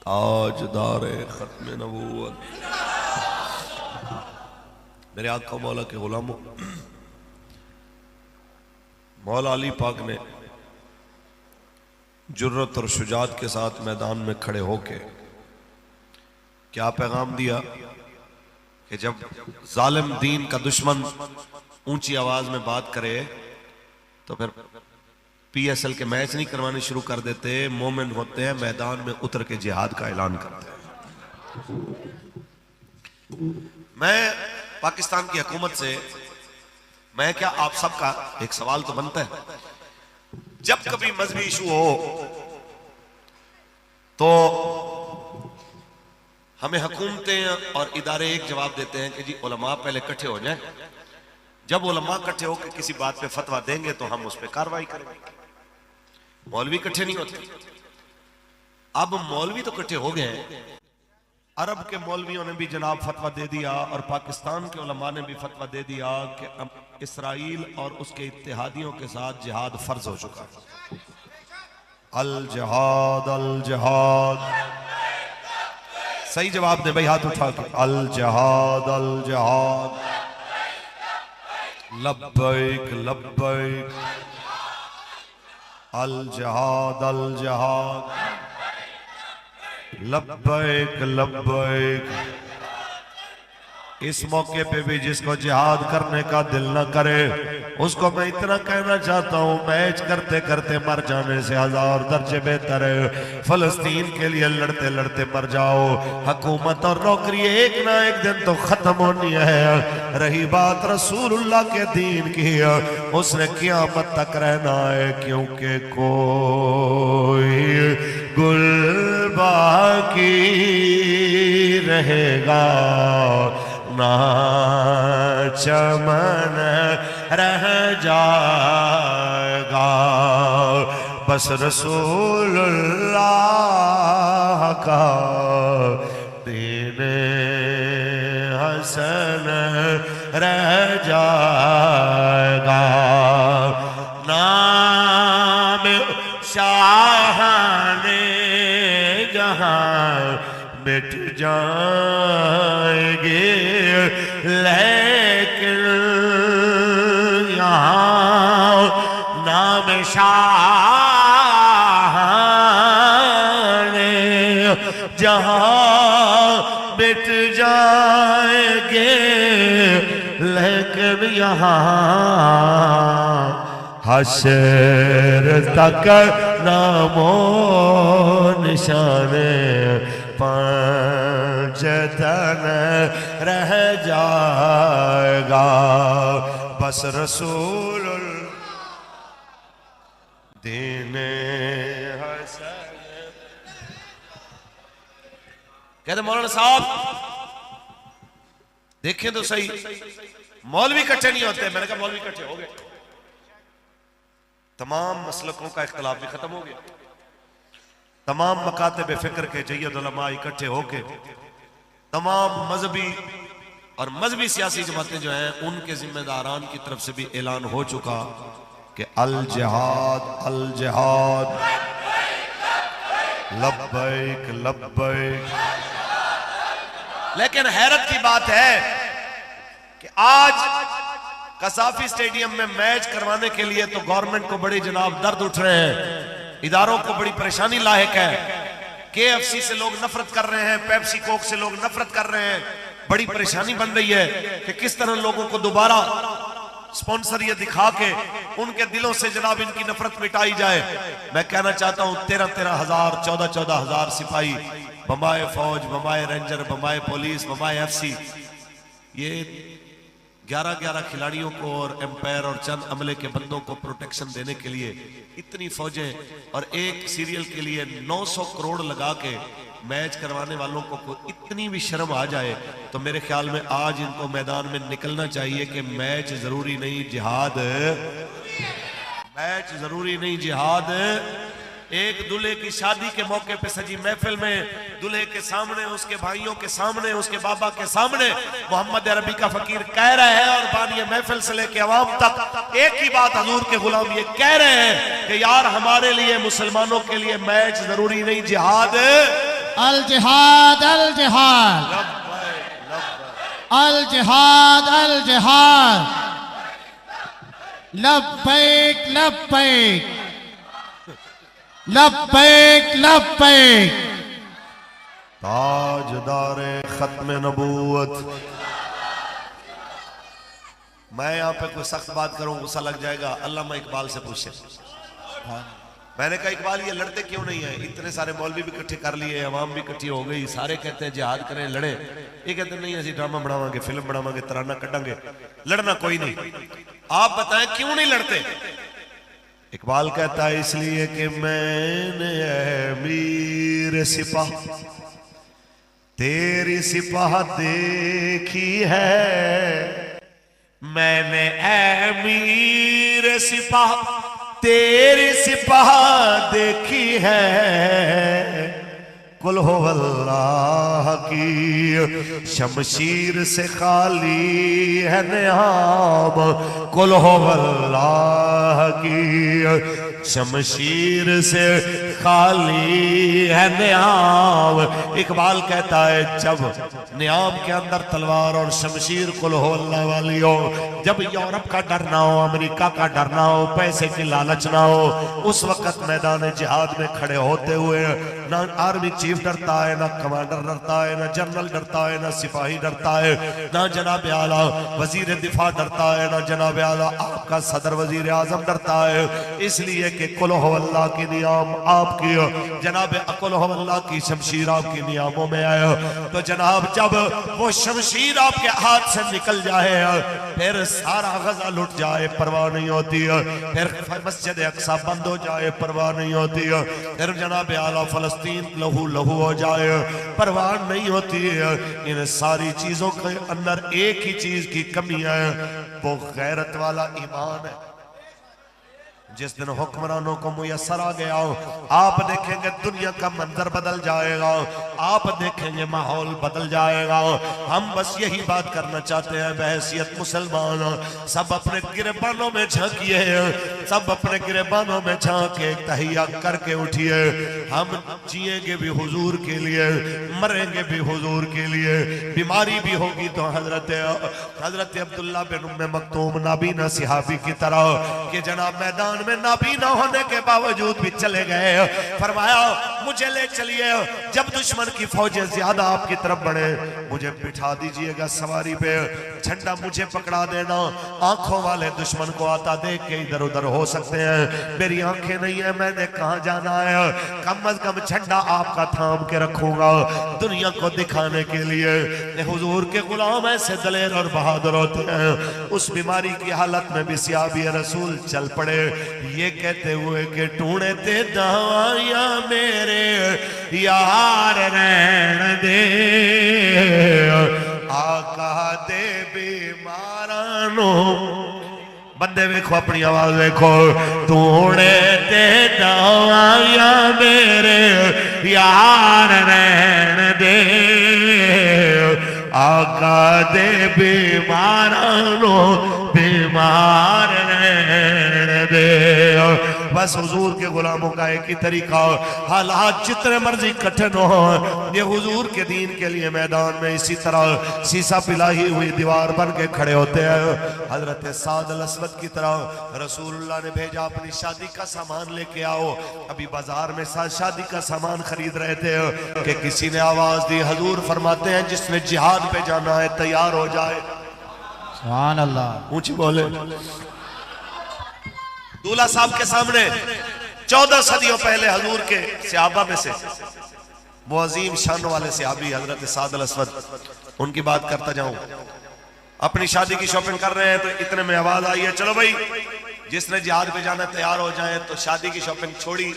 ताजदार खत्म नबूवत मेरे आका मौला के गुलामों, मौला अली पाक ने जुर्रत और शुजात के साथ मैदान में खड़े होके क्या पैगाम दिया कि जब जालिम दीन का दुश्मन ऊंची आवाज में बात करे तो फिर पीएसएल के मैच नहीं करवाने शुरू कर देते, मोमिन होते हैं मैदान में उतर के जिहाद का ऐलान करते हैं। मैं पाकिस्तान की हुकूमत से मैं क्या आप सबका एक सवाल तो बनता है, जब कभी मजहबी इशू हो तो हमें हुकूमतें और इदारे एक जवाब देते हैं कि जी उलमा पहले इकट्ठे हो जाएं, जब उलमा इकट्ठे होकर किसी बात पे फतवा देंगे तो हम उस पर कार्रवाई करेंगे। मौलवी इकट्ठे नहीं होते। अब मौलवी तो इकट्ठे हो गए हैं, अरब के मौलवियों ने भी जनाब फतवा दे दिया और पाकिस्तान के उलमा ने भी फतवा दे दिया कि अब इसराइल और उसके इत्तेहादियों के साथ जिहाद फर्ज हो चुका है। अल जिहाद, अल जिहाद, सही जवाब दे भाई, हाथ उठा के। अल जिहाद, अल जिहाद, लब्बैक लब्बैक, अल जिहाद, अल जिहाद, लब्बैक लब्बैक। इस मौके पे भी जिसको जिहाद करने का दिल न करे उसको मैं इतना कहना चाहता हूं, मैच करते करते मर जाने से 1000 दर्जे बेहतर है फलस्तीन के लिए लड़ते लड़ते मर जाओ। हुकूमत और नौकरी एक ना एक दिन तो खत्म होनी है। रही बात रसूलुल्लाह के दीन की, उसने क़यामत तक रहना है, क्योंकि कोई गुल बाकी रहेगा ना चमन रह जाएगा। बस रसूलुल्लाह का दीन हसन रह जाएगा। नाम शाहाने जहां मिट जाएंगे, लेकिन यहाँ नाम शाहाने जहाँ मिट जाएंगे, लेकिन यहाँ हश्र तक नामो निशाने पंचतन रह जाएगा। बस रसूल दीन हसन। कहते मौलाना साहब देखें तो सही, मौलवी इकट्ठे नहीं होते। मैंने कहा मौलवी इकट्ठे हो गए, तमाम मसलकों का इख्तलाफ भी खत्म हो गया, तमाम मकातब फिक्र के जय्यद उलमा इकट्ठे होके तमाम मजहबी और मजहबी सियासी जमातें जो हैं उनके जिम्मेदारान की तरफ से भी ऐलान हो चुका कि अल जिहाद, अल जिहाद, लब्बैक लब्बैक। लेकिन हैरत की बात है कि आज कसाफी स्टेडियम में मैच करवाने के लिए तो गवर्नमेंट को बड़ी जनाब दर्द उठ रहे हैं, इदारों को बड़ी परेशानी लायक है। केएफसी से लोग नफरत कर रहे हैं, पेप्सी कोक से लोग नफरत कर रहे हैं। बड़ी परेशानी बन रही है कि किस तरह लोगों को दोबारा स्पॉन्सर ये दिखा के उनके दिलों से जनाब इनकी नफरत मिटाई जाए। मैं कहना चाहता हूं 13-13 हजार 14-14 हजार सिपाही, बमाए फौज, बमाए रेंजर, बमाए पुलिस, बमाए एफसी, ये 11-11 खिलाड़ियों को और एम्पायर और चंद अमले के बंदों को प्रोटेक्शन देने के लिए इतनी फौजें और एक सीरियल के लिए 900 करोड़ लगा के मैच करवाने वालों को इतनी भी शर्म आ जाए तो मेरे ख्याल में आज इनको मैदान में निकलना चाहिए कि मैच जरूरी नहीं जिहाद, मैच जरूरी नहीं जिहाद। एक दूल्हे की शादी के मौके पे सजी महफिल में दूल्हे के सामने, उसके भाइयों के सामने, उसके बाबा के सामने मोहम्मद अरबी का फकीर कह रहे हैं और बानिया महफिल से लेके अवाम तक एक ही बात हजूर के गुलाम ये कह रहे हैं कि यार हमारे लिए मुसलमानों के लिए मैच जरूरी नहीं जिहाद अल जिहाद अल जिहाद अल जिहाद अल जिहाद लब्बैक लब्बैक लब्बैक लब्बैक। ताजदारे खत्म नबूवत। मैं यहाँ पे कोई सख्त बात करूं गुस्सा लग जाएगा, अल्लामा इकबाल से पूछे। मैंने कहा इकबाल ये लड़ते क्यों नहीं है? इतने सारे मौलवी भी इकट्ठे कर लिए, अवाम भी इकट्ठी हो गई, सारे कहते हैं जिहाद करें लड़े। ये कहते नहीं असि ड्रामा बनावांगे, फिल्म बनावांगे, तराना कटांगे, लड़ना कोई नहीं। आप बताएं क्यों नहीं लड़ते? इकबाल कहता है इसलिए कि मैंने मीर सिपाह तेरी सिपाह देखी है, मैंने मीर सिपाह तेरी सिपाह देखी है, कुल हो अल्लाह की शमशीर से खाली है नियाम, कुल हो अल्लाह की शमशीर से खाली है नियाम। इकबाल कहता है जब नियाम के अंदर तलवार और शमशीर कुल हो अल्लाह वाली हो, जब यूरोप का डर ना हो, अमेरिका का डर ना हो, पैसे की लालच ना हो, उस वक्त मैदान जिहाद में खड़े होते हुए ना आर्मी चीफ डरता है, ना कमांडर डरता है, ना जनरल डरता है, ना सिपाही डरता है, ना जनाब आला वजीर दिफा डरता है, ना जनाब आला आपका सदर वजीर आजम डरता है। इसलिए कि कुल हो अल्लाह की नियाम आपकी, जनाब कुल हो अल्लाह की शमशीर आपकी नियामों में आए, तो जनाब जब वो शमशीर आपके हाथ से निकल जाए फिर सारा गजा लुट जाए परवाह नहीं होती है, फिर मस्जिद अक्सा बंद हो जाए परवाह नहीं होती है, फिर जनाब आला फलस्तीन लहू लहू हो जाए परवाह नहीं होती है। इन सारी चीजों के अंदर एक ही चीज की कमी है, वो गैरत वाला ईमान है। जिस दिन हुक्मरानों को मुयसर आ गया आप देखेंगे दुनिया का मंजर बदल जाएगा, आप देखेंगे माहौल बदल जाएगा। हम बस यही बात करना चाहते हैं बहैसियत मुसलमान, सब अपने गिरबानों में झांकिए, सब अपने गिरबानों में झांक के तहिया करके उठिए। हम जिएंगे भी हुजूर के लिए, मरेंगे भी हुजूर के लिए। बीमारी भी होगी तो हजरत अब्दुल्ला बिन उम्मे मक्तूम नाबीना सिहाबी की तरह कि जनाब मैदान में नाबीना होने के बावजूद भी चले गए, फरमाया मुझे ले चलिए, जब दुश्मन की फौजें ज्यादा आपकी तरफ बढ़े मुझे बिठा दीजिएगा सवारी पे, झंडा मुझे पकड़ा देना, आंखों वाले दुश्मन को आता देख के इधर उधर हो सकते हैं, मेरी आंखें नहीं है, मैंने कहां जाना है, कम अज कम झंडा आपका थाम के रखूंगा दुनिया को दिखाने के लिए। हुजूर के गुलाम ऐसे दलेर और बहादुर होते हैं। उस बीमारी की हालत में भी सियाबी रसूल चल पड़े ये कहते हुए कि ढूंढे ते दवाइयां मेरे यार रहन दे, आका दे बीमारानो। बंदे वेखो अपनी आवाज वेखो, ढूंढे ते दवाइयां मेरे यार रहन दे, आका दे बीमारानो बीमार रहने दे। बस हुजूर के गुलामों का एक ही तरीका, हालात जितने मर्जी कठिन हो, ये हुजूर के दीन के लिए मैदान में इसी तरह शीशा पिलाई हुई दीवार बन के खड़े होते हैं। हजरत साद अल अस्वद की तरह रसूलुल्लाह ने भेजा अपनी शादी का सामान लेके आओ। अभी बाजार में शादी का सामान खरीद रहे थे कि किसी ने आवाज दी, हुजूर फरमाते हैं जिसने जिहाद पे जाना है तैयार हो जाए। सुभान अल्लाह, ऊंची बोले। दूल्हा साहब के सामने 14 सदियों पहले हजूर के सहाबा में से वो अजीम शान वाले सहाबी हजरत साद अल अस्वद, उनकी बात करता जाऊं, अपनी शादी की शॉपिंग कर रहे हैं तो इतने में आवाज आई है चलो भाई जिसने जिहाद पे जाना तैयार हो जाए। तो शादी की शॉपिंग छोड़ी,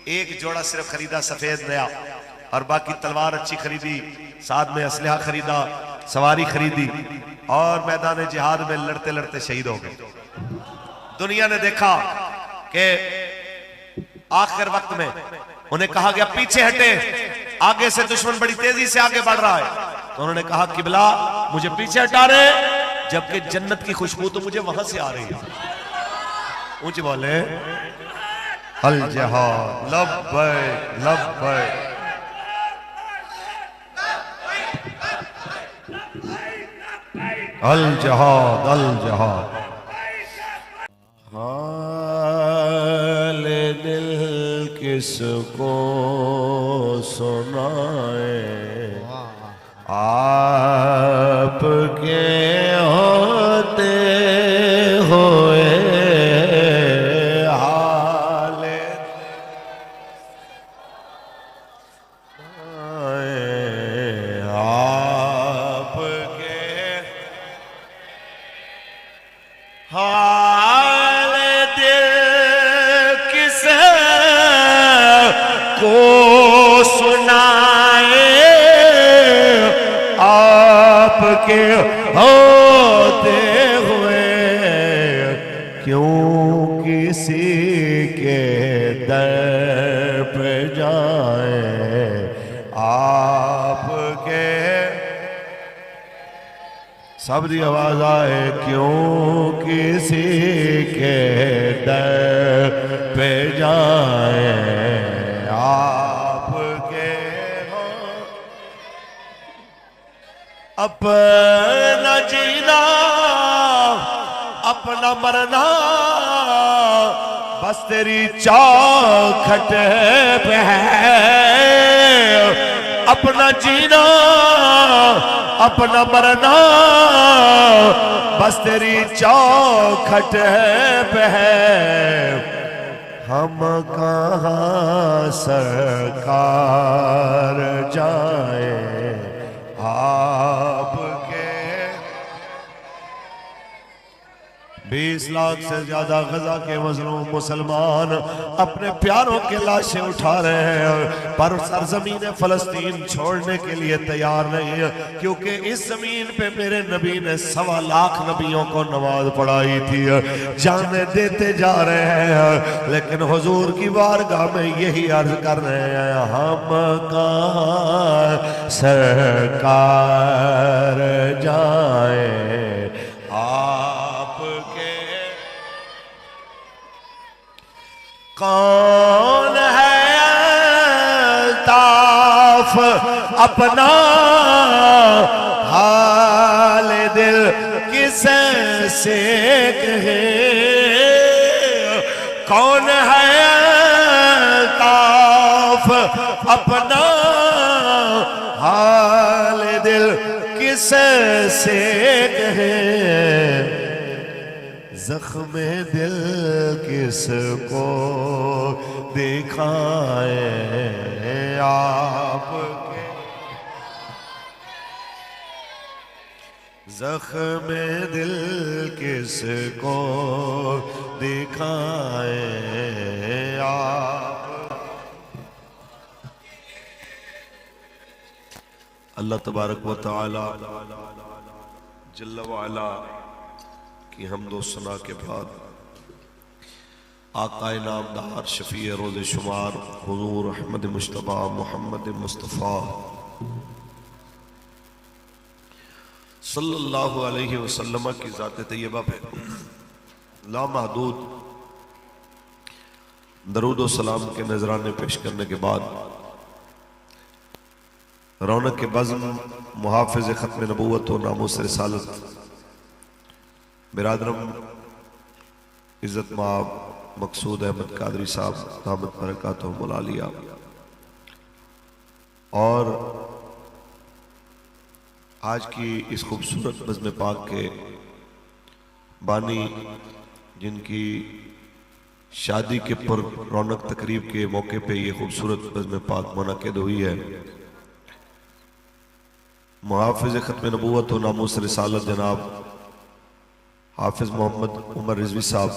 एक जोड़ा सिर्फ खरीदा सफेद नया और बाकी तलवार अच्छी खरीदी, साथ में असलहा खरीदा, सवारी खरीदी और मैदान जिहाद में लड़ते लड़ते शहीद हो गए। दुनिया ने देखा कि आखिर वक्त में उन्हें कहा गया पीछे हटे, आगे से दुश्मन बड़ी तेजी से आगे बढ़ रहा है। तो उन्होंने कहा किबला मुझे पीछे हटा रहे, जबकि जन्नत की खुशबू तो मुझे वहां से आ रही है। ऊंची बोले अल जिहाद लब्बैक लब्बैक। अल जहाद अल जहाद। हाल दिल किसको सुनाए, आपके होते हुए हाल आपके हाल दिल किसे को सुनाए, आपके होते हुए क्यों किसी के दर पे जाए, आपके सबरी आवाज आए, क्यों किसी के दर पे जाए, आपके हो अपना जीना अपना मरना बस तेरी चौखट पे है, अपना जीना अपना मरना बस तेरी चौखट पे है, हम कहाँ सरकार जाए, आपके 20 लाख से ज्यादा गजा के मजलूम मुसलमान अपने प्यारों के लाशें उठा रहे हैं, पर सरजमीन फलस्तीन छोड़ने के लिए तैयार नहीं है, क्योंकि इस जमीन पे मेरे नबी ने 1.25 लाख नबियों को नमाज पढ़ाई थी, जाने देते जा रहे हैं, लेकिन हुजूर की बारगाह में यही अर्ज कर रहे हैं, हम कहाँ सरकार जाए, कौन है अल्ताफ अपना हाल दिल किसे से कहे, कौन है अल्ताफ अपना हाल दिल किसे से कहे, जख्म दिल किसको दिखाए, आपके जख्म दिल किसको दिखाए, आप अल्लाह तबारक व तआला जल्ल व अला की हम्दो सना के बाद आकाए नामदार शफी रोज़ शुमार हुजूर अहमद मुश्तबा मोहम्मद मुस्तफ़ा सल्लल्लाहु अलैहि वसल्लम की ज़ात तैयबा पे लामहदूद दरूद व सलाम के नजराने पेश करने के बाद रौनक के बज़्म मुहाफ़िज़ ख़त्म नबूवत व नामूस रिसालत बिरादरम इज़्ज़त माब मकसूद अहमद कादरी साहब दामत बरकातुहुम मुलालिया और आज की इस खूबसूरत बज़्म पाक के बानी जिनकी शादी के पर रौनक तकरीब के मौके पे ये खूबसूरत बज़्म पाक मुनक़िद हुई है, मुहाफ़िज़ ख़त्म नबूवत व नामूस रिसालत जनाब हाफिज़ मोहम्मद उमर रिजवी साहब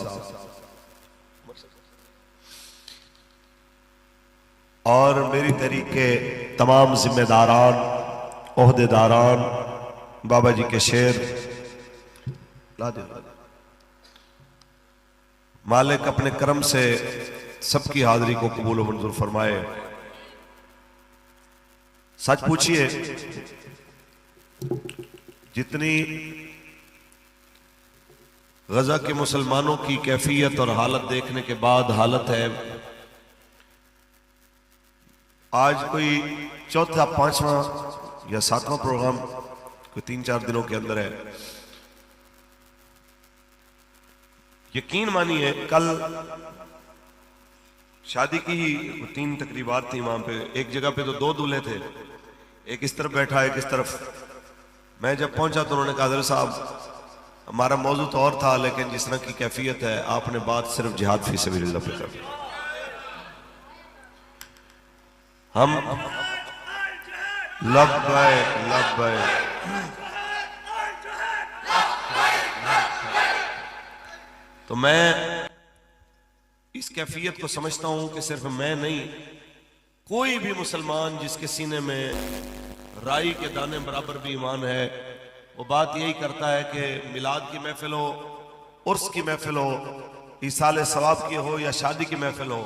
और मेरी तहरीक के तमाम जिम्मेदारान ओहदेदारान बाबा जी के शेर मालिक अपने करम से सबकी हाजिरी को कबूल व मंजूर फरमाए। सच पूछिए, जितनी गजा के मुसलमानों की कैफियत और हालत देखने के बाद हालत है, आज कोई चौथा 5वां या 7वां प्रोग्राम कोई 3-4 दिनों के अंदर है, यकीन मानिए कल शादी की 3 तकरीबात थी वहां पे। एक जगह पे तो 2 दूल्हे थे, एक इस तरफ बैठा एक इस तरफ। मैं जब पहुंचा तो उन्होंने कहा हज़रत साहब हमारा मौजू तो और था, लेकिन जिस तरह की कैफियत है आपने बात सिर्फ जिहाद फी सबीलिल्लाह पे कर। हम लब्बैक लब्बैक तो मैं इस कैफियत को समझता हूं कि सिर्फ मैं नहीं, कोई भी मुसलमान जिसके सीने में राई के दाने बराबर भी ईमान है, वो बात यही करता है कि मिलाद की महफिल हो, उर्स की महफिल हो, ईसाल सवाब की हो या शादी की महफिल हो,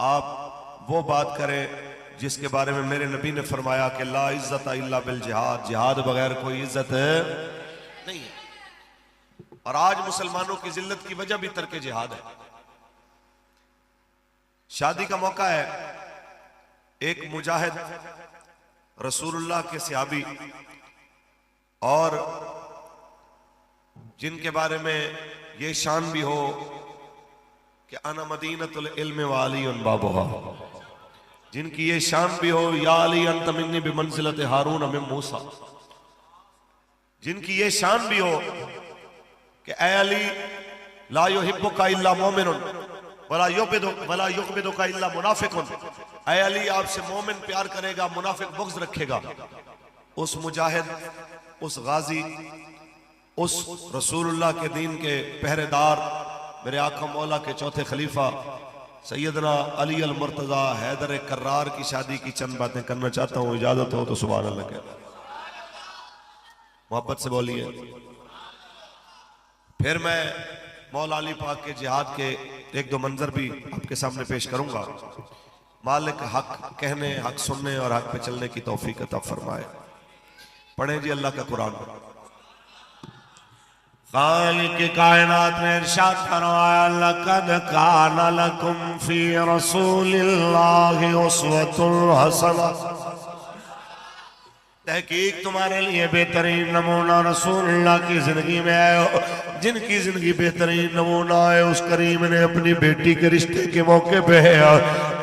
आप वो बात करें जिसके बारे में मेरे नबी ने फरमाया कि ला इज्जत इल्ला बिल जिहाद, जिहाद बगैर कोई इज्जत नहीं है। और आज मुसलमानों की जिल्लत की वजह भी तर्क जिहाद है। शादी का मौका है, एक मुजाहिद रसूलुल्लाह के सहाबी और जिनके बारे में ये शान भी हो कि अना मदीनतुल इल्म व अलीयुन बाबुहा, जिनकी ये शान भी हो या अली अंत मिन्नी बिमंजिलत हारून मिन मूसा, जिनकी ये शान भी हो कि ऐ अली ला युहिब्बुका इल्ला मोमिनुन वला युक़बिदुका इल्ला मुनाफिकुन, ऐ अली आपसे मोमिन प्यार करेगा, मुनाफिक बुग़्ज़ रखेगा। उस मुजाहिद, उस गाजी, उस रसूलुल्लाह के दीन के पहरेदार, मेरे आका मौला के चौथे खलीफा सैयदना अली अल मुर्तज़ा हैदर कर्रार की शादी की चंद बातें करना चाहता हूं। इजाजत हो तो सुभान अल्लाह कह, मोहब्बत से बोलिए। फिर मैं मौला अली पाक के जिहाद के 1-2 मंजर भी आपके सामने पेश करूंगा। मालिक हक कहने, हक सुनने और हक पे चलने की तौफीक अता फरमाए। पढ़ें जी अल्लाह का कुरान। खालिक कायनात ने इरशाद फरमाया लक़द काना लकुम फी रसूलिल्लाहि उस्वतुन हसना, तहकीक तुम्हारे लिए बेहतरीन नमूना रसूलुल्लाह की जिंदगी में आए। जिनकी जिंदगी बेहतरीन नमूना है, उस करीम ने अपनी बेटी के रिश्ते के मौके पे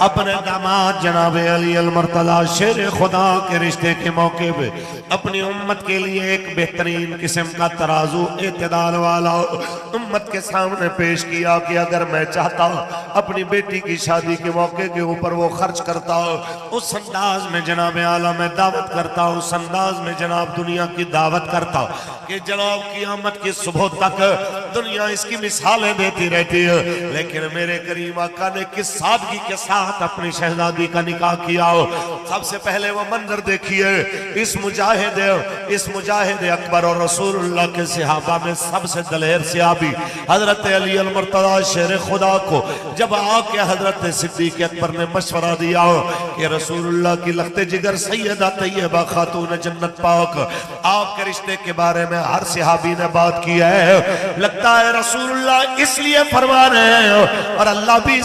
अपने दामाद जनाब अली अल मुर्तज़ा शेर खुदा के रिश्ते के मौके पे अपनी उम्मत के लिए एक बेहतरीन किस्म का तराजू एतदाल वाला उम्मत के सामने पेश किया कि अगर मैं चाहता अपनी बेटी की शादी के मौके के ऊपर वो खर्च करता, उस अंदाज में जनाब आला में दावत करता, उस अंदाज में जनाब दुनिया की दावत करता कि जनाब क़यामत की सुबह तक दुनिया इसकी मिसालें देती रहती है। लेकिन मेरे करीम आका ने किस सादगी के साथ अपनी शहजादी का निकाह किया। सबसे पहले वो मंजर देखिए, इस मुजाहिद अकबर और रसूलुल्लाह के सहाबा में सबसे दलेर सहाबी हजरत अली अल मुर्तज़ा शेर खुदा को जब आके हजरत सिद्दीक़ अकबर ने मशवरा दिया कि रसूलुल्लाह की लख्ते जिगर सैयदा तैयबा खातून जन्नत पाक आपके रिश्ते के बारे में हर सहाबी ने बात की है। लगता है रसूलुल्लाह इसलिए फरमा रहे हैं और अल्लाह भी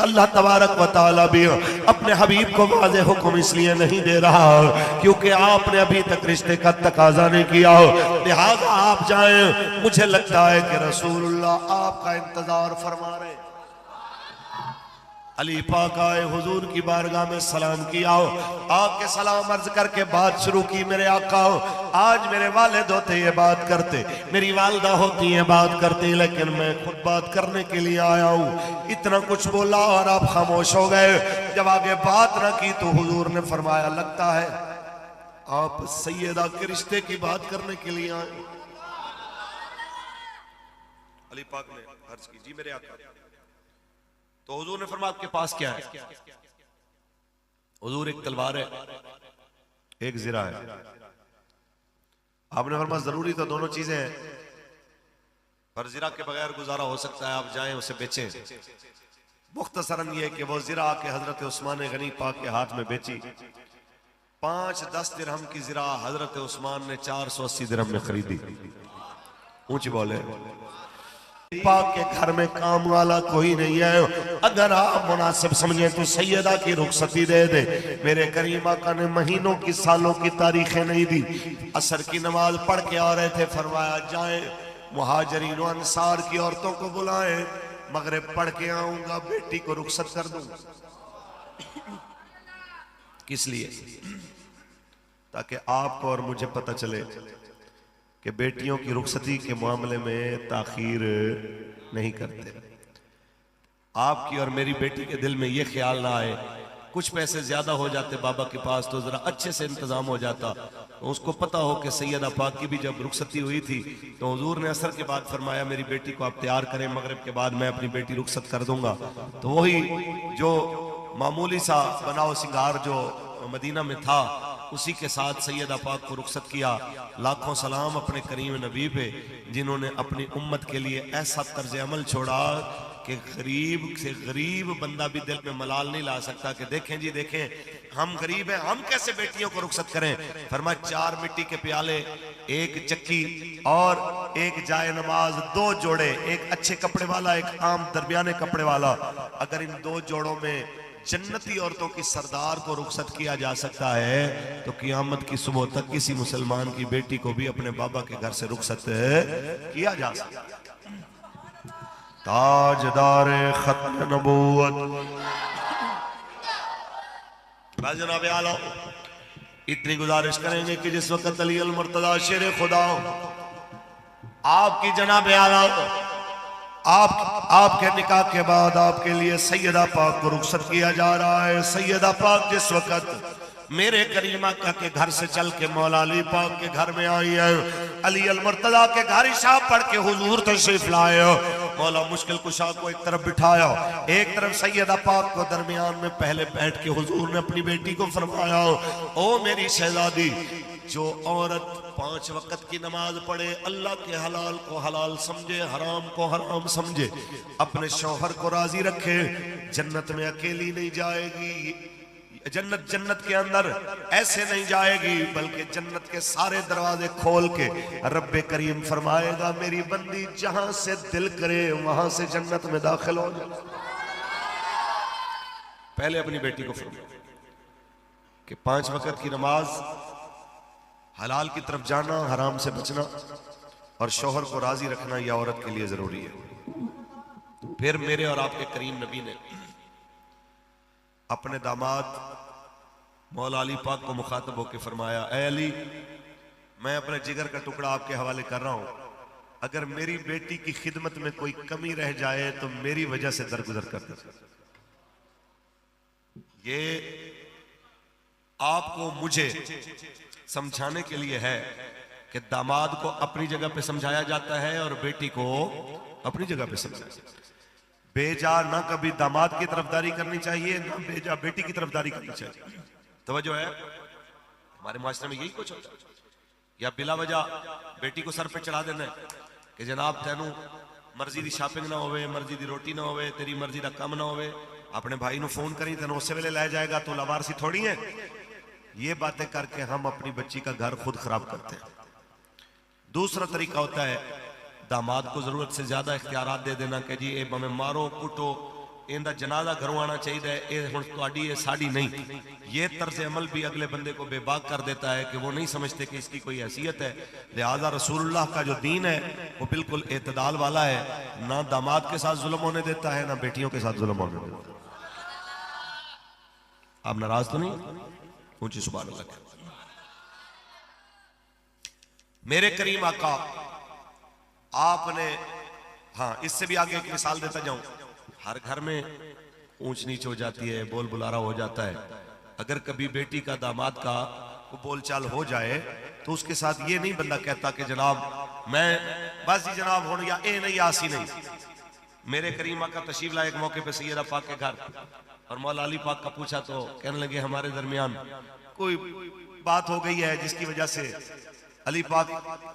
अल्लाह तबारक व तआला भी अपने हबीब को वाज़े हुक्म इसलिए नहीं दे रहा क्योंकि आपने अभी तक रिश्ते का तकाजा नहीं किया, लिहाजा आप जाएं। मुझे लगता है कि रसूलुल्लाह आपका इंतजार फरमा रहे। अली पाक आए, हुजूर की बारगाह में सलाम किया, आके सलाम अर्ज करके बात शुरू की। मेरे आका आज मेरे वालिद होते ये बात करते, मेरी वालदा होती है बात करती, लेकिन मैं खुद बात करने के लिए आया हूँ। इतना कुछ बोला और आप खामोश हो गए। जब आगे बात ना की तो हुजूर ने फरमाया लगता है आप सैयदा के रिश्ते की बात करने के लिए आए। अली पाक ने अर्ज की, जी मेरे आका। तो हुजूर ने फरमाया आपके पास क्या है? हुजूर एक तलवार है, एक ज़िरा है। आपने फरमाया जरूरी तो दोनों चीजें हैं, पर ज़िरा के बगैर गुजारा हो सकता है, आप जाएं उसे बेचें। मुख्तसरन ये कि वो ज़िरा के हजरत उस्मान गनी पाक के हाथ में बेची। 5-10 दिरहम की ज़िरा हजरत उस्मान ने 480 दिरहम में खरीदी। ऊंची बोले, पाक के घर में काम वाला कोई नहीं है, अगर आप मुनासिब समझे तो सैयदा की रुखसती दे दे। मेरे करीम आका ने महीनों की सालों की तारीखें नहीं दी। असर की नमाज पढ़ के आ रहे थे, फरमाया जाए मुहाजिरीन और अंसार की औरतों को बुलाएं, मगरिब पढ़ के आऊंगा, बेटी को रुखसत कर दूंगा। किस लिए? ताकि आपको और मुझे पता चले कि बेटियों की रुखसती के मामले में ताखीर नहीं करते। आपकी और मेरी बेटी के दिल में यह ख्याल ना आए कुछ पैसे ज्यादा हो जाते बाबा के पास तो जरा अच्छे से इंतजाम हो जाता। तो उसको पता हो कि सैयदा पाक की भी जब रुखसती हुई थी तो हुजूर ने असर के बाद फरमाया मेरी बेटी को आप तैयार करें, मगरिब के बाद मैं अपनी बेटी रुखसत कर दूंगा। तो वही जो मामूली सा बनाओ सिंगार जो मदीना में था उसी के साथ सैयदा पाक को रुखसत किया। लाखों सलाम अपने करीम नबी पे जिन्होंने अपनी उम्मत के लिए ऐसा तर्ज अमल छोड़ा कि गरीब से गरीब बंदा भी दिल में मलाल नहीं ला सकता कि देखें जी देखें हम गरीब हैं, हम कैसे बेटियों को रुखसत करें। फरमाया 4 मिट्टी के प्याले, 1 चक्की और 1 जाए नमाज, 2 जोड़े, एक अच्छे कपड़े वाला, एक आम दरमियाने कपड़े वाला। अगर इन 2 जोड़ों में जन्नती औरतों की सरदार को रुखसत किया जा सकता है तो क़यामत की सुबह तक किसी मुसलमान की बेटी को भी अपने बाबा के घर से रुखसत किया जा सकता है। ताजदार खत्म नबूवत जनाब आला, इतनी गुजारिश करेंगे कि जिस वक्त अली अल मुर्तजा शेर खुदा आपकी जनाब आला आपके निकाह के बाद आपके लिए सैयदा पाक को रुखसत किया जा रहा है। सैयदा पाक जिस वक्त मेरे करीम आका के घर से चल के मौला अली पाक के घर में आई है, अली अल मुर्तजा के घर इशा पढ़ के हुजूर तशरीफ लाए। मौला मुश्किल कुशा को एक तरफ बिठाया, एक तरफ सैयदा पाक को दरमियान में पहले बैठ के हुजूर ने अपनी बेटी को फरमाया, ओ मेरी शहजादी, जो औरत 5 वक्त की नमाज पढ़े, अल्लाह के हलाल को हलाल समझे, हराम को हराम समझे, अपने शौहर को राजी रखे, जन्नत में अकेली नहीं जाएगी। जन्नत के अंदर ऐसे नहीं जाएगी बल्कि जन्नत के सारे दरवाजे खोल के रब्बे करीम फरमाएगा मेरी बंदी जहां से दिल करे वहां से जन्नत में दाखिल हो जाए। पहले अपनी बेटी को फरमाया कि 5 वक्त की नमाज, हलाल की तरफ जाना, हराम से बचना और शौहर को राजी रखना यह औरत के लिए जरूरी है। फिर मेरे और आपके करीम नबी ने अपने दामाद मौला अली पाक को मुखातब होकर फरमाया, ऐ अली, मैं अपने जिगर का टुकड़ा आपके हवाले कर रहा हूं, अगर मेरी बेटी की खिदमत में कोई कमी रह जाए तो मेरी वजह से दरगुजर कर दीजिए। ये आपको मुझे समझाने के लिए है कि दामाद को अपनी जगह पे समझाया जाता है और बेटी को अपनी जगह पे समझाया जाता है। बेजा ना कभी दामाद की तरफदारी करनी चाहिए, ना बेजा बेटी की तरफदारी करनी चाहिए। तवज्जो है, हमारे माशरे में यही कुछ होता है। या बिला वजह बेटी को सर पे चढ़ा देना है कि जनाब तेनू मर्जी दी शॉपिंग ना होवे, मर्जी दी रोटी ना होवे, तेरी मर्जी दा काम ना होवे, अपने भाई को फोन करी तेन उस वेले लै जाएगा, तो लावारसी थोड़ी है। ये बातें करके हम अपनी बच्ची का घर खुद खराब करते हैं। दूसरा तरीका होता है दामाद को जरूरत से ज्यादा इख्तियारात दे देना कि जी ये भावें मारो कुटो, इनका जनाजा घरों आना चाहिए, ये हुण तुहाडी ये साड़ी नहीं। ये तर्ज अमल भी अगले बंदे को बेबाक कर देता है कि वो नहीं समझते कि इसकी कोई हैसियत है। लिहाजा रसूलुल्लाह का जो दीन है वो बिल्कुल एतदाल वाला है, ना दामाद के साथ जुल्म होने देता है, ना बेटियों के साथ जुल्म होने देता है। आप नाराज तो नहीं? ऊंची सुभान अल्लाह। मेरे करीम आका आपने, हाँ इससे भी आगे एक मिसाल देता जाऊं, हर घर में ऊंच नीच हो जाती है, बोल बुलारा हो जाता है। अगर कभी बेटी का दामाद का बोलचाल हो जाए तो उसके साथ ये नहीं बंदा कहता कि जनाब मैं बस जी जनाब हो या ए नहीं आसी नहीं। मेरे करीमा का तशरीफ लाए एक मौके पे सैयदा पाक के घर और मौला अली पाक का पूछा तो कहने लगे हमारे दरमियान कोई बात हो गई है जिसकी वजह से अली पाक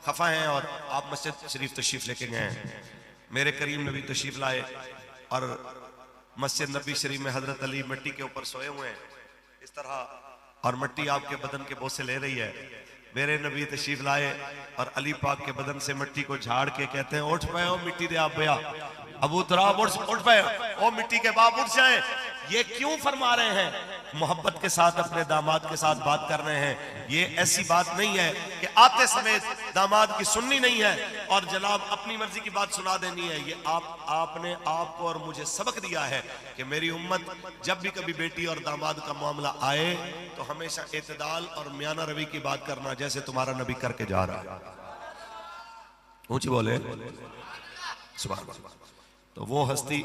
खफा हैं और आप मस्जिद शरीफ तशरीफ लेके गए हैं। मेरे करीम नबी तशरीफ लाए और मस्जिद नबी शरीफ में हजरत अली मिट्टी के ऊपर सोए हुए हैं इस तरह, और मिट्टी आपके बदन के बोसे ले रही है। मेरे नबी तशरीफ लाए और अली पाक के बदन से मिट्टी को झाड़ के कहते हैं उठ पाए मिट्टी दे आप भैया, अबू तुराब उठ पाए, ओ मिट्टी के बाप उठ जाए। ये क्यों फरमा रहे हैं? मोहब्बत के साथ अपने दामाद के साथ बात कर रहे हैं। ये ऐसी बात नहीं है कि आते समय दामाद की सुननी नहीं है और जनाब अपनी मर्जी की बात सुना देनी है। ये आपने आपको और मुझे सबक दिया है कि मेरी उम्मत जब भी कभी बेटी और दामाद का मामला आए तो हमेशा एतदाल और मियाना रवि की बात करना, जैसे तुम्हारा नबी करके जा रहा है। ऊंची बोले सुभान अल्लाह। तो वो हस्ती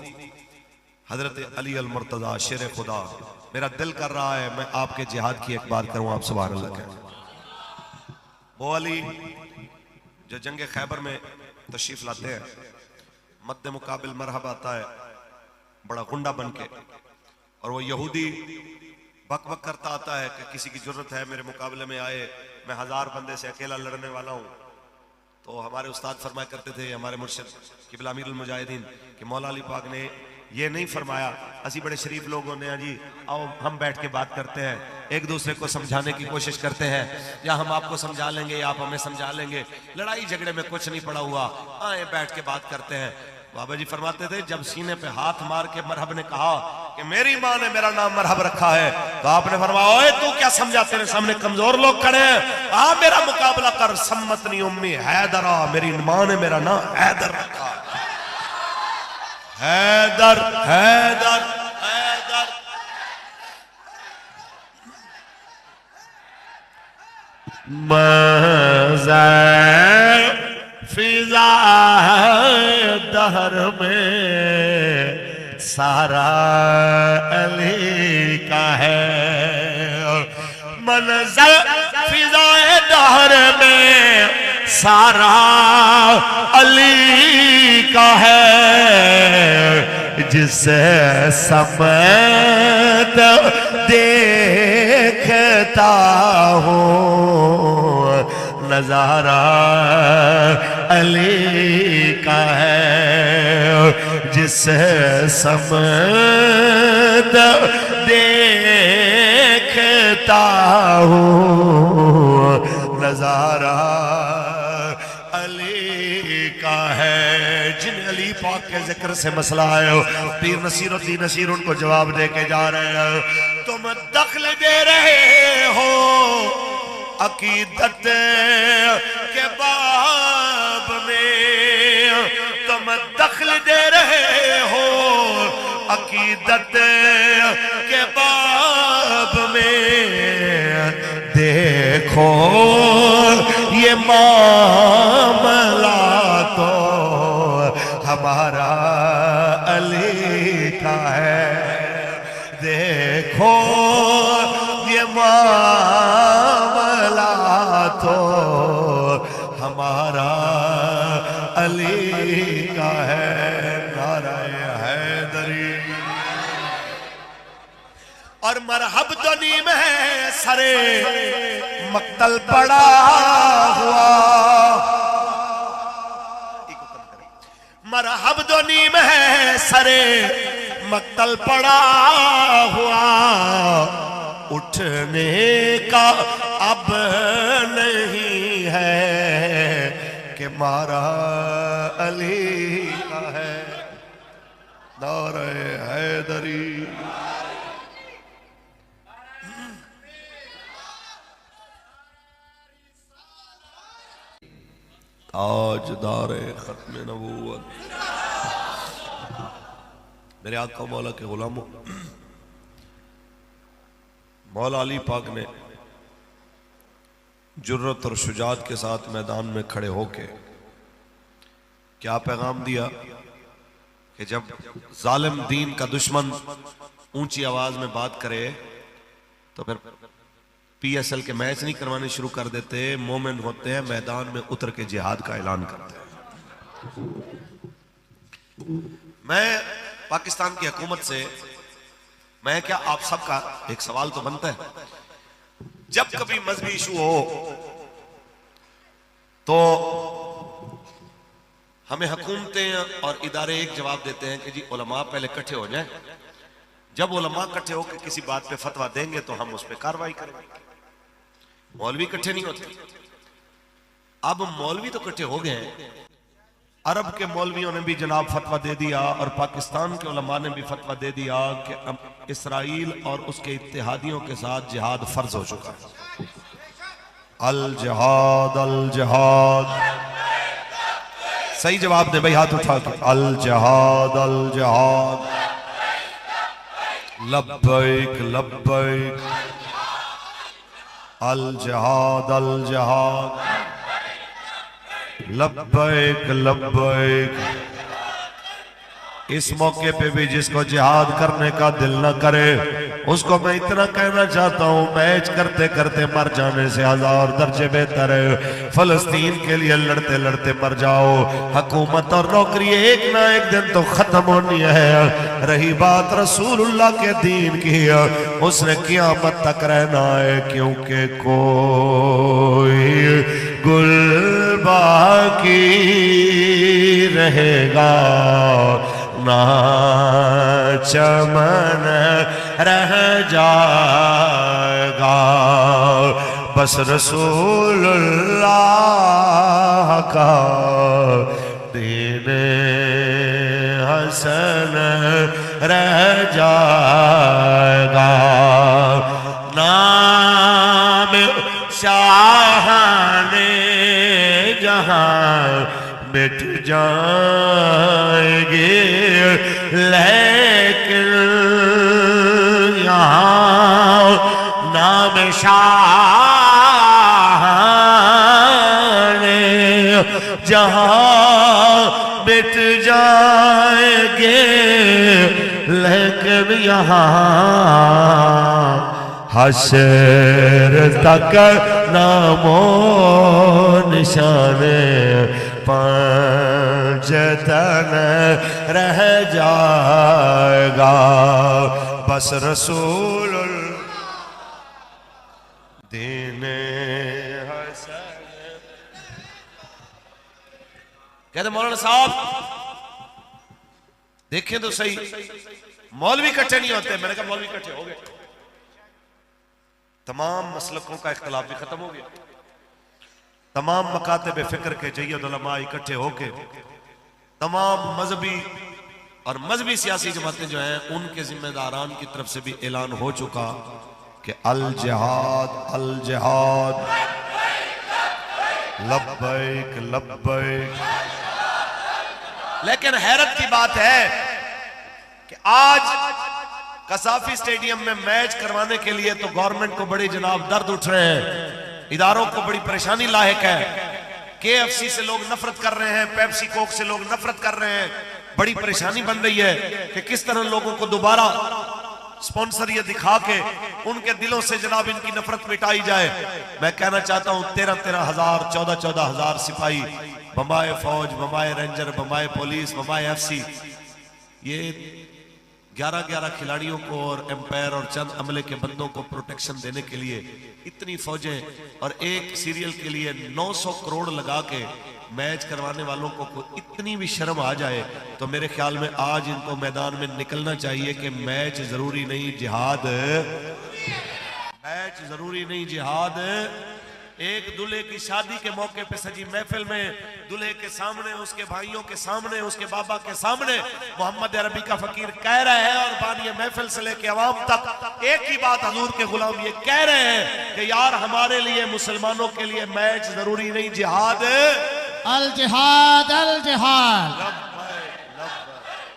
हजरत अली अल मुर्तजा शेर खुदा, मेरा दिल कर रहा है मैं आपके जिहाद की एक बात करूं, आप सुभान अल्लाह कहें। वो अली जो जंग खैबर में तशरीफ लाते हैं, मद्दे मुकाबिल मरहब आता है बड़ा गुंडा बन के, और वो यहूदी बक बक करता आता है कि किसी की जरूरत है मेरे मुकाबले में आए, मैं 1000 बंदे से अकेला लड़ने वाला हूं। तो हमारे उस्ताद फरमाया करते थे, हमारे मुर्शिद किबला अमीरुल मुजाहिदीन कि मौला अली पाक ने ये नहीं फरमाया असी बड़े शरीफ लोग होने हैं जी, आओ हम बैठ के बात करते हैं, एक दूसरे को समझाने की कोशिश करते हैं, या हम आपको समझा लेंगे या आप हमें समझा लेंगे, लड़ाई झगड़े में कुछ नहीं पड़ा हुआ, आए बैठ के बात करते हैं। बाबा जी फरमाते थे जब सीने पे हाथ मार के मरहब ने कहा कि मेरी माँ ने मेरा नाम मरहब रखा है, तो आपने फरमाया ओए तू क्या समझा, तेरे सामने कमजोर लोग खड़े हैं, आ मेरा मुकाबला कर। सम्मतनी उम्मी हैदरा, मेरी माँ ने मेरा नाम हैदर रखा। हैदर हैदर हैदर। मज़ा फिजा दहर में सारा अली का है, मंजर फिजाए दहर में सारा अली का है, जिसे समत देखता हूँ नजारा अली का है, जिसे समत देखता हूँ नजारा अली का है। जिन अली पाक के जिक्र से मसला है, पीर नसीरुद्दीन नसीर उनको जवाब दे के जा रहे हैं। तुम दखल दे रहे हो अकीदत के बाब में, तुम दखल दे रहे हो अकीदत के बाब में, देखो ये मामला तो हमारा अली का है, देखो ये मामला तो हमारा अली का है। नाराए हैदरी और मरहब तो नीम है सरे मक्तल पड़ा हुआ, मरहब तो नीम है सरे मक्तल पड़ा हुआ, उठने का अब नहीं है कि मारा अली का है। नारे हैदरी ताजदारे खत्म नबूवत। मेरे आका मौला के गुलामों, मौला अली पाक ने जुर्रत और शुजात के साथ मैदान में खड़े होके क्या पैगाम दिया कि जब जालिम दीन का दुश्मन ऊंची आवाज में बात करे तो फिर PSL के मैच नहीं करवाने शुरू कर देते, मोमिन होते हैं मैदान में उतर के जिहाद का ऐलान करते हैं। मैं पाकिस्तान की हुकूमत से, मैं क्या आप सबका एक सवाल तो बनता है, जब कभी मजहबी इशू हो तो हमें हुकूमतें और इदारे एक जवाब देते हैं कि जी उलमा पहले इकट्ठे हो जाएं, जब उलमा इकट्ठे होकर किसी बात पे फतवा देंगे तो हम उस पर कार्रवाई करेंगे। मौलवी इकट्ठे नहीं होते। अब मौलवी तो इकट्ठे हो गए हैं, अरब के मौलवियों ने भी जनाब फतवा दे दिया और पाकिस्तान के उलमा ने भी फतवा दे दिया कि इसराइल और उसके इत्तेहादियों के साथ जिहाद फर्ज हो चुका है। अल जिहाद, अल जिहाद। सही जवाब दे भाई, हाथ उठा के। अल जिहाद, अल जिहाद। लब्बैक लब्बैक। अल जिहाद, अल जिहाद। लब्बैक लब्बैक। इस मौके पे भी जिसको जिहाद करने का दिल न करे उसको मैं इतना कहना चाहता हूं, मैच करते करते मर जाने से 1000 दर्जे बेहतर है फलस्तीन के लिए लड़ते लड़ते मर जाओ। हुकूमत और नौकरी एक ना एक दिन तो खत्म होनी है। रही बात रसूलुल्लाह के दीन की, उसने क़यामत तक रहना है, क्योंकि कोई गुल बाकी रहेगा ना चमन रह जाएगा। बस रसूलुल्लाह का दीन हसन रह जाएगा। नाम शाहाने जहां मिट जाएंगे, लेकिन यहाँ नाम शाहाने जहाँ मिट जाएंगे, लेकिन यहाँ हश्र तक नामो निशाने पंजतन रह जाएगा। बस रसूल दीने हसन। कहते मौलाना साहब देखें तो सही, मौलवी इकट्ठे नहीं होते। मैंने कहा मौलवी इकट्ठे हो गए, तमाम मसलकों का इख्तलाफ भी खत्म हो गया। तमाम मकातब फिक्र के जय्यद उलमा इकट्ठे होके तमाम मजहबी और मजहबी सियासी जमातें जो हैं उनके जिम्मेदारान की तरफ से भी ऐलान हो चुका कि अल जिहाद, अल जिहाद। लब्बैक लब्बैक। लेकिन हैरत की बात है कि आज कसाफी स्टेडियम में मैच करवाने के लिए तो गवर्नमेंट को बड़ी जनाब दर्द उठ रहे हैं, इदारों को बड़ी परेशानी लायक है। KFC से लोग नफरत कर रहे हैं, पेप्सी कोक से लोग नफरत कर रहे हैं। बड़ी परेशानी बन रही है कि किस तरह लोगों को दोबारा स्पॉन्सर ये दिखा के उनके दिलों से जनाब इनकी नफरत मिटाई जाए। मैं कहना चाहता हूं 13-13 हजार 14-14 हजार सिपाही, बम्बाई फौज, Bambai ranger, Bambai police, Bambai FC, ये 11-11 खिलाड़ियों को और एम्पायर और चंद अमले के बंदों को प्रोटेक्शन देने के लिए इतनी फौजें और एक सीरियल के लिए 900 करोड़ लगा के मैच करवाने वालों को इतनी भी शर्म आ जाए तो मेरे ख्याल में आज इनको मैदान में निकलना चाहिए कि मैच जरूरी नहीं जिहाद, मैच जरूरी नहीं जिहाद। एक दूल्हे की शादी के मौके पे सजी महफिल में दूल्हे के सामने, उसके भाइयों के सामने, उसके बाबा के सामने मोहम्मद अरबी का फकीर कह रहे हैं और बानिए महफिल से लेके अवाम तक एक ही बात हजूर के गुलाम ये कह रहे हैं कि यार हमारे लिए मुसलमानों के लिए मैच जरूरी नहीं जिहाद। अल जिहाद, अल जिहाद,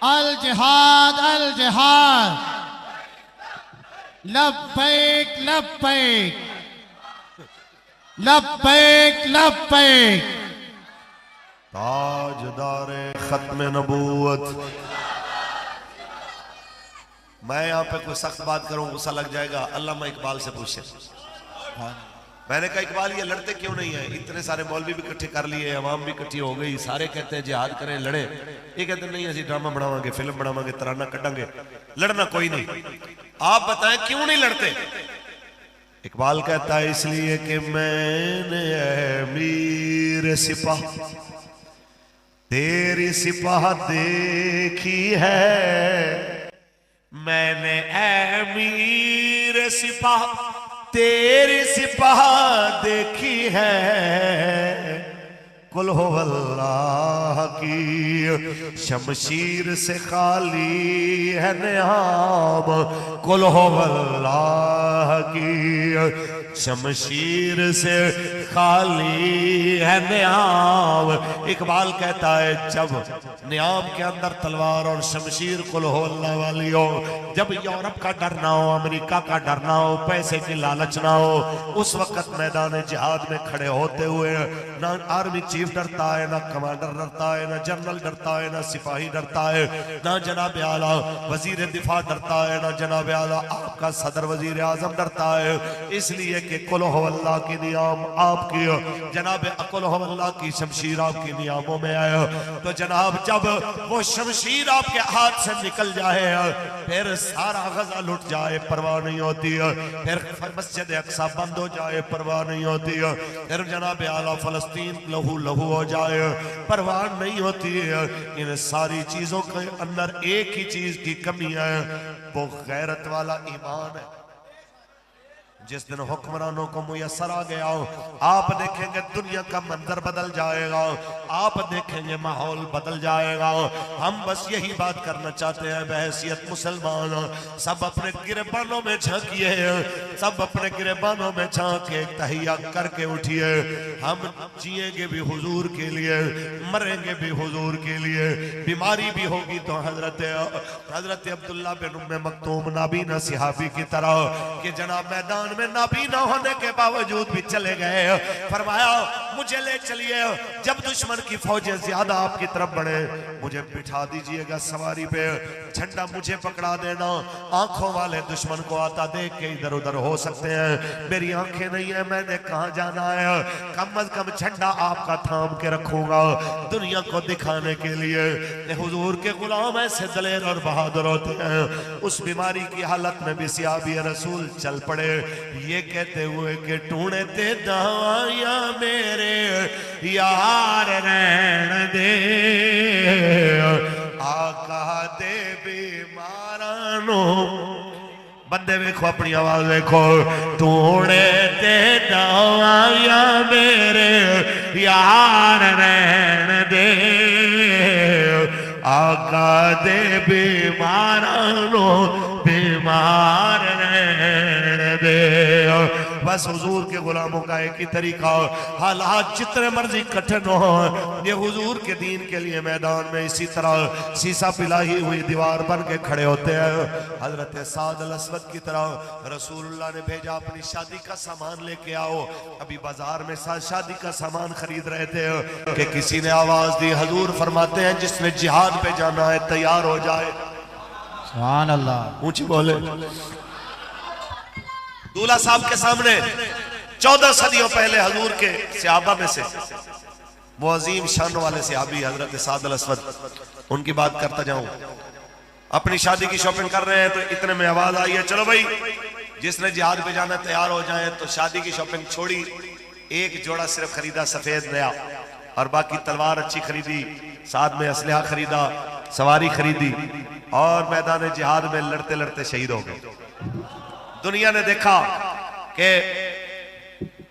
अल जिहाद, अल जिहाद। लब्बैक लब्बैक, लब्बैक लब्बैक। ताजदारे खत्म नबूवत। मैं यहाँ पे कोई सख्त बात करूं गुस्सा लग जाएगा, अल्लामा इकबाल से पूछे। मैंने कहा इकबाल ये लड़ते क्यों नहीं है? इतने सारे मौलवी भी इकट्ठे कर लिए, अवाम भी इकट्ठी हो गई, सारे कहते हैं जिहाद करें लड़े। ये कहते नहीं असि ड्रामा बनावांगे, फिल्म बनावांगे, तराना कटांगे, लड़ना कोई नहीं। आप बताएं क्यों नहीं लड़ते? इकबाल कहता है इसलिए कि मैंने मीर सिपाह तेरी सिपाह देखी है, मैंने मीर सिपाह तेरी सिपाह देखी है, कुल हो अल्लाह की शमशीर से खाली है नियाम, कुल हो अल्लाह की शमशीर से खाली है नियाम। इकबाल कहता है जब नियाम के अंदर तलवार और शमशीर कुल हो अल्लाह वाली हो, जब यूरोप का डर ना हो, अमेरिका का डर ना हो, पैसे की लालच ना हो, उस वक्त मैदान जिहाद में खड़े होते हुए ना आर्मी चीफ डरता है, ना कमांडर डरता है, ना जनरल डरता है, ना सिपाही डरता है, ना जनाब आला वजीर दिफा डरता है, ना जनाब आला आपका सदर वजीर आजम डरता है। इसलिए कि कुल हो अल्लाह की नियाम आपकी, जनाब कुल हो अल्लाह की शमशीर आपकी नियामों में आए, तो जनाब जब वो शमशीर आपके हाथ से निकल जाए, फिर सारा गजा लुट जाए परवाह नहीं होती है, फिर मस्जिद अक्सा बंद हो जाए परवाह नहीं होती है, फिर जनाब आला फलस्तीन लहू लहू हो जाए परवाह नहीं होती है। इन सारी चीजों के अंदर एक ही चीज की कमी है, वो गैरत वाला ईमान है। जिस दिन हुक्मरानों को मुयसर आ गया हो, आप देखेंगे दुनिया का मंजर बदल जाएगा, आप देखेंगे माहौल बदल जाएगा। हम बस यही बात करना चाहते हैं बहैसियत मुसलमान, सब अपने गिरबानों में झांकिए, सब अपने गिरबानों में झांक के तहिया करके उठिए। हम जिएंगे भी हुजूर के लिए, मरेंगे भी हुजूर के लिए। बीमारी भी होगी तो हजरत अब्दुल्ला बिन उम्मे मक्तूम नाबीना सिहाबी की तरह कि जनाब मैदान में नाबीना होने के बावजूद भी चले गए, फरमाया मुझे ले चलिए, जब दुश्मन की फौजें ज्यादा आपकी तरफ बढ़े मुझे बिठा दीजिएगा सवारी पे, झंडा मुझे पकड़ा देना, आंखों वाले दुश्मन को आता देख के इधर उधर हो सकते हैं, मेरी आंखें नहीं है, मैंने कहां जाना है, कम अज कम झंडा आपका थाम के रखूंगा दुनिया को दिखाने के लिए। हुजूर के गुलाम ऐसे दलेर और बहादुर होते हैं। उस बीमारी की हालत में भी सियाबी रसूल चल पड़े, ये कहते हुए कि ढूंढते दवाइयां मेरे यार रहन दे, आका दे बीमारानो। बंदे देखो अपनी आवाज देखो, ढूंढते दवाइयां मेरे यार रहन दे, आका दे बीमारानो बीमार रहन दे। बस हुजूर के गुलामों का एक ही तरीका, हालात जितने मर्जी कठिन हो, ये हुजूर के दीन के लिए मैदान में इसी तरह शीशा पिलाई हुई दीवार बन के खड़े होते हैं। हजरत साद अल असवद की तरह रसूलुल्लाह ने भेजा अपनी शादी का सामान लेके आओ। अभी बाजार में शादी का सामान खरीद रहे थे कि किसी ने आवाज दी, हुजूर फरमाते हैं जिसने जिहाद पे जाना है तैयार हो जाए। सुभान अल्लाह, ऊंची बोले। दूल्हा साहब के सामने 14 सदियों पहले हजूर के सहाबा में से वो अजीम शान वाले सहाबी हजरत साद अल असवद, उनकी बात करता जाऊं। अपनी शादी की शॉपिंग कर रहे हैं तो इतने में आवाज आई है, चलो भाई जिसने जिहाद पे जाना तैयार हो जाए। तो शादी की शॉपिंग छोड़ी, एक जोड़ा सिर्फ खरीदा सफेद नया, और बाकी तलवार अच्छी खरीदी, साथ में असलहा खरीदा, सवारी खरीदी, और मैदान जिहाद में लड़ते लड़ते शहीद हो गए। दुनिया ने देखा कि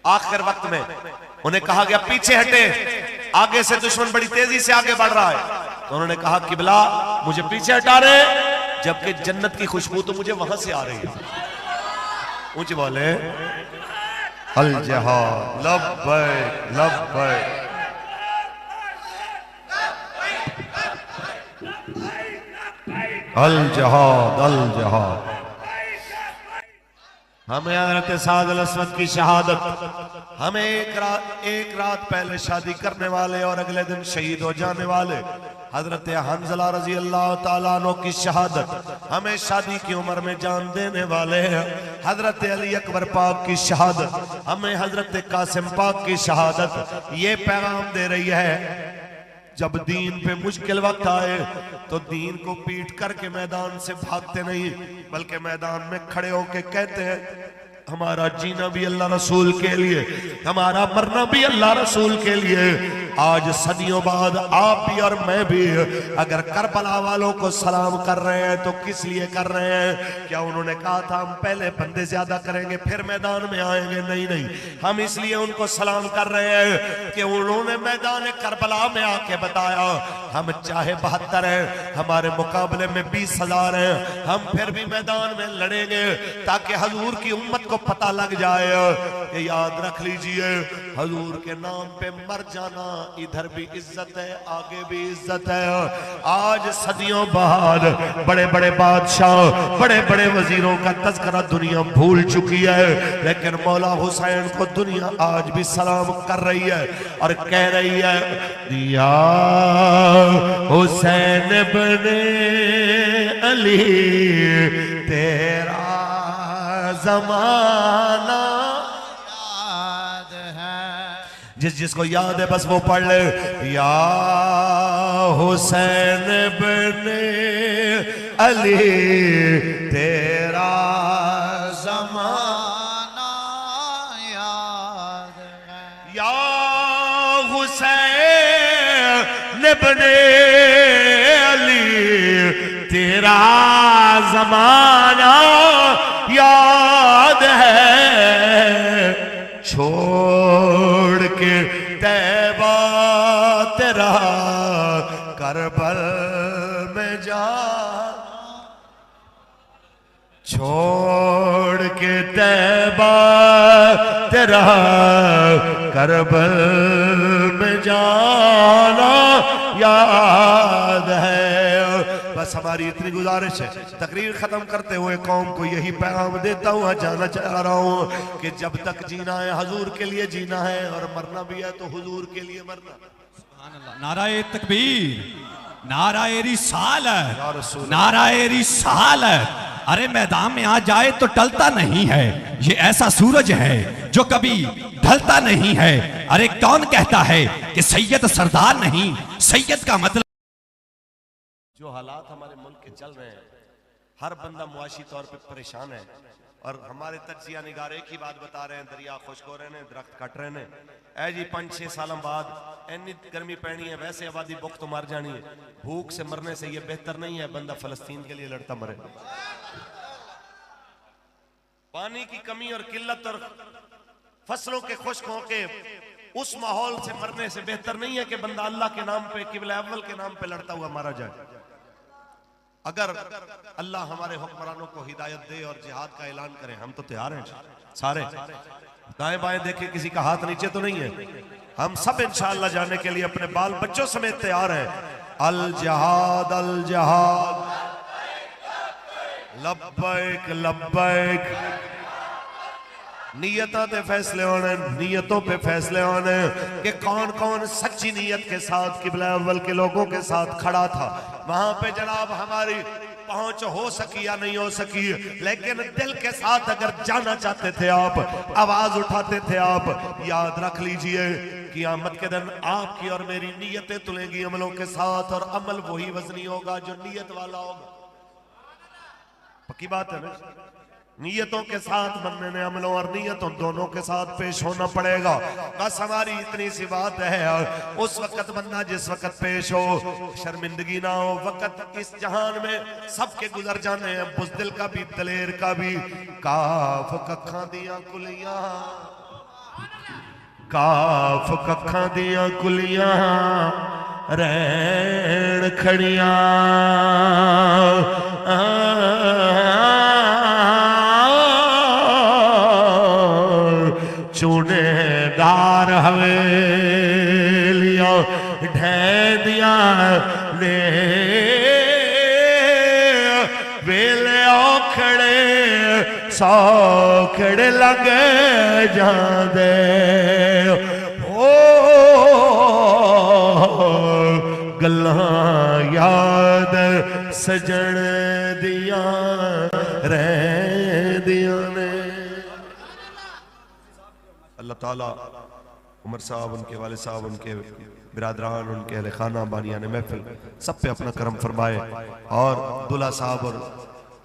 आखिर वक्त में उन्हें कहा गया पीछे हटे, आगे से दुश्मन बड़ी तेजी से आगे बढ़ रहा है। तो उन्होंने कहा किबला मुझे पीछे हटा रहे, जबकि जन्नत की खुशबू तो मुझे वहां से आ रही है। ऊंचे बोले अल जिहाद लब्बैक लब्बैक। अल जिहाद अल जिहाद। हमें हज़रत साद अल असवद की शहादत, हमें एक रात पहले शादी करने वाले और अगले दिन शहीद हो जाने वाले हजरत हंज़ला रजी अल्लाह ताला अन्हु की शहादत, हमें शादी की उम्र में जान देने वाले हजरत अली अकबर पाक की शहादत, हमें हजरत कासिम पाक की शहादत, ये पैगाम दे रही है जब दीन पे मुश्किल वक्त आए तो दीन को पीट करके मैदान से भागते नहीं, बल्कि मैदान में खड़े होके कहते हैं हमारा जीना भी अल्लाह रसूल के लिए, हमारा मरना भी अल्लाह रसूल के लिए। आज सदियों बाद आप भी और मैं भी अगर करबला वालों को सलाम कर रहे हैं तो किस लिए कर रहे हैं? क्या उन्होंने कहा था हम पहले बंदे ज्यादा करेंगे फिर मैदान में आएंगे? नहीं नहीं, हम इसलिए उनको सलाम कर रहे हैं कि उन्होंने मैदान करबला में आके बताया हम चाहे 72 हैं, हमारे मुकाबले में 20,000 हैं, हम फिर भी मैदान में लड़ेंगे ताकि हजूर की उम्मत को पता लग जाए कि याद रख लीजिए हजूर के नाम पे मर जाना इधर भी इज्जत है, आगे भी इज्जत है। आज सदियों बाद बड़े बड़े बादशाह, बड़े बड़े वजीरों का तज़किरा दुनिया भूल चुकी है, लेकिन मौला हुसैन को दुनिया आज भी सलाम कर रही है और कह रही है या हुसैन बने अली तेरा जमाना याद है। जिसको याद है बस वो पढ़ ले, या हुसैन बने अली तेरा जमाना याद है। या हुसैन बने अली तेरा जमाना याद है, छोड़ के तैबा तेरा करबल में जा, छोड़ के तैबा तेरा करबल में जाना याद है। बस हमारी इतनी गुजारिश है, तकरीर खत्म करते हुए कौम को यही पैगाम देता हुआ जाना चाह रहा हूं कि जब तक जीना है हजूर के लिए जीना है और मरना भी है तो हुजूर के लिए मरना। नाराए तकबीर, नाराए रिसालत, नाराए रिसालत। अरे मैदान में आ जाए तो टलता नहीं है, ये ऐसा सूरज है जो कभी ढलता नहीं है। अरे कौन कहता है कि सैयद सरदार नहीं, सैयद का मतलब जो हालात हमारे मुल्क के चल रहे हैं, हर बंदा मुआशी तौर पे परेशान है और हमारे तजिया निगार एक ही बात बता रहे हैं, दरिया खुश्क हो रहे हैं, दरख्त कट रहे हैं। ऐ जी 5-6 साल बाद इतनी गर्मी पैनी है, वैसे आबादी भूख तो मर जानी है। भूख से मरने से ये बेहतर नहीं है बंदा फलस्तीन के लिए लड़ता मरे। पानी की कमी और किल्लत और फसलों के खुश्क होके उस माहौल से मरने से बेहतर नहीं है कि बंदा अल्लाह के नाम पे, किबला अव्वल के नाम पे लड़ता हुआ मारा जाए। अगर अल्लाह हमारे हुक्मरानों को हिदायत दे और जिहाद का ऐलान करे, हम तो तैयार हैं सारे। दाएं बाएं देखे किसी का हाथ नीचे तो नहीं है, हम सब इंशाअल्लाह जाने के लिए अपने बाल बच्चों समेत तैयार हैं। अल जहाद, अल जहाद, लब्बैक लब्बैक। नीयतों पे फैसले होने, नीयतों पे फैसले होने कि कौन कौन सच्ची नीयत के साथ किबला अव्वल के लोगों के साथ खड़ा था। वहां पे जनाब हमारी पहुंच हो सकी या नहीं हो सकी, लेकिन दिल के साथ अगर जाना चाहते थे आप, आवाज उठाते थे आप, याद रख लीजिए क़यामत के दिन आपकी और मेरी नीयतें तुलेंगी अमलों के साथ, और अमल वही वजनी होगा जो नीयत वाला होगा। पक्की बात है ना? नीयतों के साथ बनने ने अमलों और नीयतों दोनों के साथ पेश होना पड़ेगा। बस हमारी इतनी सी बात है, उस वक्त बंदा जिस वक्त पेश हो, शर्मिंदगी ना हो। वक्त इस जहान में सबके गुजर जाने हैं, बुज़दिल का भी दलेर का भी। काफ कखा दिया कुलियां, काफ कखा दिया कुलियां, रैन खड़ियां चूनेदार हवेलियां ढैदिया ने वेले औखड़े सौखड़े लगे जादे। ओ गल्लां याद सजन दिया रहदियां ने। अल्लाह ताला उमर साहब, उनके वाले साहब, उनके बिरादरान, उनके अहले खाना, बानियान महफिल सब पे अपना करम फरमाए, और दूल्हा साहब और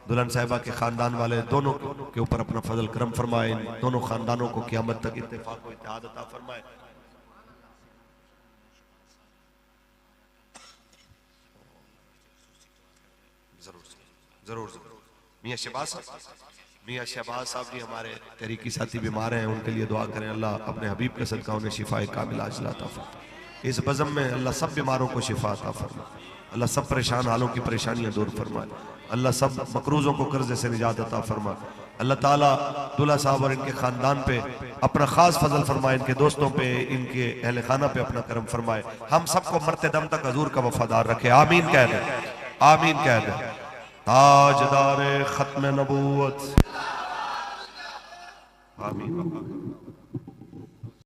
दुल्हन साहिबा के खानदान वाले दोनों के ऊपर अपना फजल करम फरमाए। इन दोनों खानदानों को क़यामत तक इत्तेफाक व इत्तेहाद अता फरमाए। जरूर जरूर। मियाँ शहबाज साहब भी हमारे तहरीकी साथी बीमार हैं, उनके लिए दुआ करें। अल्लाह अपने हबीब के सदका उन्हें शिफाए कामिला अता फरमाए। इस बज़म में अल्लाह सब बीमारों को शिफा अता फरमाए। अल्लाह सब परेशान हालों की परेशानियां दूर फरमाए। अल्लाह सब मकरूज़ों को कर्जे से निजात अता फरमाए। अल्लाह ताला दूल्हा साहब और इनके खानदान पे अपना खास फजल फरमाए, इनके दोस्तों पे, इनके अहले खाना पे अपना करम फरमाए। हम सबको मरते दम तक हजूर का वफादार रखे। आमीन कह दे, आमीन कह दे। ताजदारे खत्म नबूवत, आमीन।